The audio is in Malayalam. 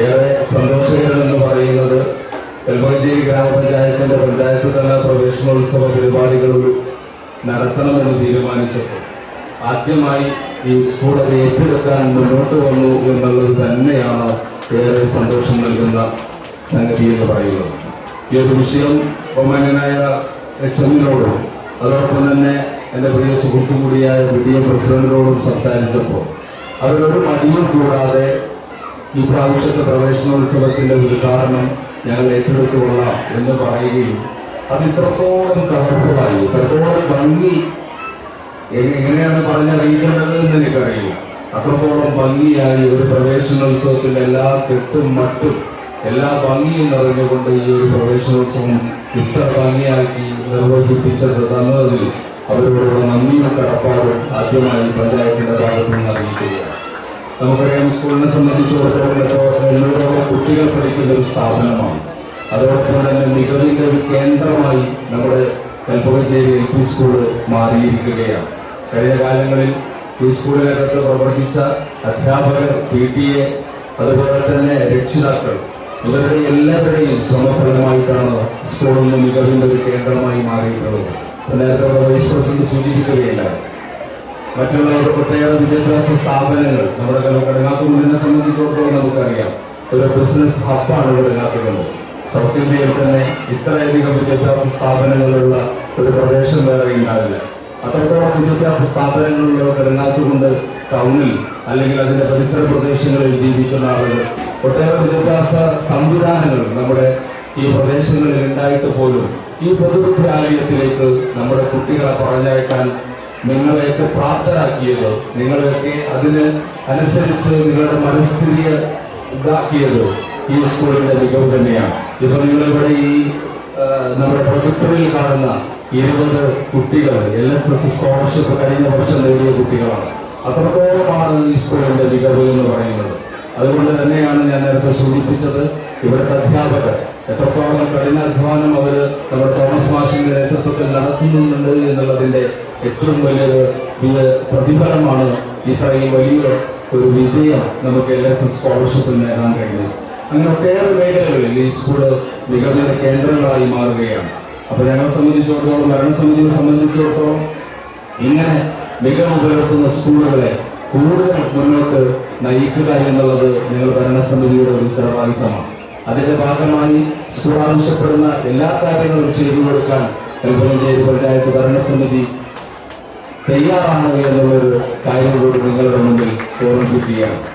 ഏറെ സന്തോഷകരമെന്ന് പറയുന്നത് വെൽമഞ്ചേരി ഗ്രാമപഞ്ചായത്തിന്റെ പഞ്ചായത്ത് തല പ്രവേശനോത്സവ പരിപാടികൾ നടത്തണമെന്ന് തീരുമാനിച്ചപ്പോൾ ആദ്യമായി ഈ സ്കൂൾ അത് ഏറ്റെടുക്കാൻ മുന്നോട്ട് വന്നു എന്നുള്ളത് തന്നെയാണ് ഏറെ സന്തോഷം നൽകുന്ന സംഗതി എന്ന് പറയുന്നത്. ഈ ഒരു വിഷയം ബഹുമാന്യനായ എച്ച്.എമ്മിനോടും അതോടൊപ്പം തന്നെ എൻ്റെ പ്രിയ സുഹൃത്തു കൂടിയായ PTA പ്രസിഡന്റിനോടും സംസാരിച്ചപ്പോൾ അവരൊരു മടിയും കൂടാതെ ഈ പ്രാവശ്യത്തെ പ്രവേശനോത്സവത്തിന്റെ ഉദ്ഘാടനം ഞങ്ങൾ ഏറ്റെടുത്തുകൊള്ളാം എന്ന് പറയുകയും അത് ഇത്രത്തോളം കളർഫുള്ളായി ഇത്രത്തോളം ഭംഗി എങ്ങനെയാണ് പറഞ്ഞറിയിക്കേണ്ടത് എന്ന് എനിക്കറിയില്ല. അത്രത്തോളം ഭംഗിയായി ഒരു പ്രവേശനോത്സവത്തിന്റെ എല്ലാ കെട്ടും മട്ടും എല്ലാ ഭംഗിയും നിറഞ്ഞുകൊണ്ട് ഈ ഒരു പ്രവേശനോത്സവം ഇത്ര ഭംഗിയാക്കി നിർവഹിപ്പിച്ചത് തന്നതിൽ അവരോടുള്ള നന്ദിയും കടപ്പാടും ആദ്യമായി പഞ്ചായത്തിന്റെ ഭാഗത്ത് നിന്ന് അറിയിക്കുകയാണ്. നമുക്കറിയാം, സ്കൂളിനെ സംബന്ധിച്ചിടത്തോളം 800ഓളം കുട്ടികൾ പഠിക്കുന്ന ഒരു സ്ഥാപനമാണ്. അതോടൊപ്പം തന്നെ മികവിന്റെ ഒരു കേന്ദ്രമായി നമ്മുടെ കൽപ്പകഞ്ചേരി LP സ്കൂൾ മാറിയിരിക്കുകയാണ്. കഴിഞ്ഞ കാലങ്ങളിൽ ഈ സ്കൂളിനകത്ത് പ്രവർത്തിച്ച അധ്യാപകർ, PTA, അതുപോലെ തന്നെ രക്ഷിതാക്കൾ, ഇവരുടെ എല്ലാവരുടെയും ശ്രമഫലമായിട്ടാണ് സ്കൂളിന് മികവിന്റെ ഒരു കേന്ദ്രമായി മാറിയിട്ടുള്ളത്. നേരത്തെ വൈസ് പ്രസിഡന്റ് സൂചിപ്പിക്കുകയുണ്ടായി. മറ്റുള്ളവരുടെ ഒട്ടേറെ വിദ്യാഭ്യാസ സ്ഥാപനങ്ങൾ നമ്മുടെ കടങ്ങാത്തുകുണ്ടിനെ സംബന്ധിച്ചിടത്തോളം നമുക്കറിയാം, ഒരു ബിസിനസ് ഹബ്ബാണ് കടങ്ങാത്തുകുണ്ട്. സൗത്ത് ഇന്ത്യയിൽ തന്നെ ഇത്രയധികം വിദ്യാഭ്യാസ സ്ഥാപനങ്ങളുള്ള ഒരു പ്രദേശം വേറെ ഉണ്ടാവില്ല. അത്രത്തോളം വിദ്യാഭ്യാസ സ്ഥാപനങ്ങളുള്ള കടങ്ങാത്തുകുണ്ട് ടൗണിൽ അല്ലെങ്കിൽ അതിന്റെ പരിസര പ്രദേശങ്ങളിൽ ജീവിക്കുന്ന ആളുകൾ, ഒട്ടേറെ വിദ്യാഭ്യാസ സംവിധാനങ്ങൾ നമ്മുടെ ഈ പ്രദേശങ്ങളിൽ ഉണ്ടായിട്ട് പോലും ഈ പൊതുവിദ്യാലയത്തിലേക്ക് നമ്മുടെ കുട്ടികളെ പറഞ്ഞയക്കാൻ നിങ്ങളെയൊക്കെ പ്രാപ്തരാക്കിയത്, നിങ്ങളെയൊക്കെ അതിന് അനുസരിച്ച് നിങ്ങളുടെ മനസ്ഥിതിയെ ഇതാക്കിയത് ഈ സ്കൂളിന്റെ മികവ് തന്നെയാണ്. ഇപ്പൊ നിങ്ങളിവിടെ ഈ നമ്മുടെ പ്രൊജക്ടറിൽ കാണുന്ന 20 കുട്ടികൾ LSS സ്കോളർഷിപ്പ് കഴിഞ്ഞ വർഷം നേടിയ കുട്ടികളാണ്. അത്രത്തോളമാണ് ഈ സ്കൂളിന്റെ മികവ് എന്ന് പറയുന്നത്. അതുകൊണ്ട് തന്നെയാണ് ഞാൻ നേരത്തെ സൂചിപ്പിച്ചത്, ഇവിടുത്തെ അധ്യാപകർ എത്രത്തോളം കഠിനാധ്വാനം അവർ നമ്മുടെ തോമസ് മാഷിന്റെ നേതൃത്വത്തിൽ നടത്തുന്നുണ്ട് എന്നുള്ളതിന്റെ ഏറ്റവും വലിയൊരു പ്രതിഫലമാണ് ഇത്രയും വലിയ ഒരു വിജയം നമുക്ക് LSS സ്കോളർഷിപ്പിൽ നേടാൻ കഴിഞ്ഞത്. അങ്ങനെ ഒട്ടേറെ മേഖലകളിൽ ഈ സ്കൂള് മികവിന്റെ കേന്ദ്രങ്ങളായി മാറുകയാണ്. അപ്പൊ ഞങ്ങളെ സംബന്ധിച്ചിടത്തോളം, ഭരണസമിതിയെ സംബന്ധിച്ചിടത്തോളം, ഇങ്ങനെ മികവ് പുലർത്തുന്ന സ്കൂളുകളെ കൂടുതൽ മുന്നോട്ട് നയിക്കുക എന്നുള്ളത് ഞങ്ങൾ ഭരണസമിതിയുടെ ഒരു ഉത്തരവാദിത്തമാണ്. അതിന്റെ ഭാഗമായി സ്കൂൾ ആവശ്യപ്പെടുന്ന എല്ലാ കാര്യങ്ങളും ചെയ്തു കൊടുക്കാൻ കൽപ്പകഞ്ചേരി പഞ്ചായത്ത് ഭരണസമിതി തയ്യാറാണ് എന്നുള്ളൊരു കാര്യം കൂടി നിങ്ങളുടെ മുമ്പിൽ ഓർമ്മിപ്പിക്കുകയാണ്.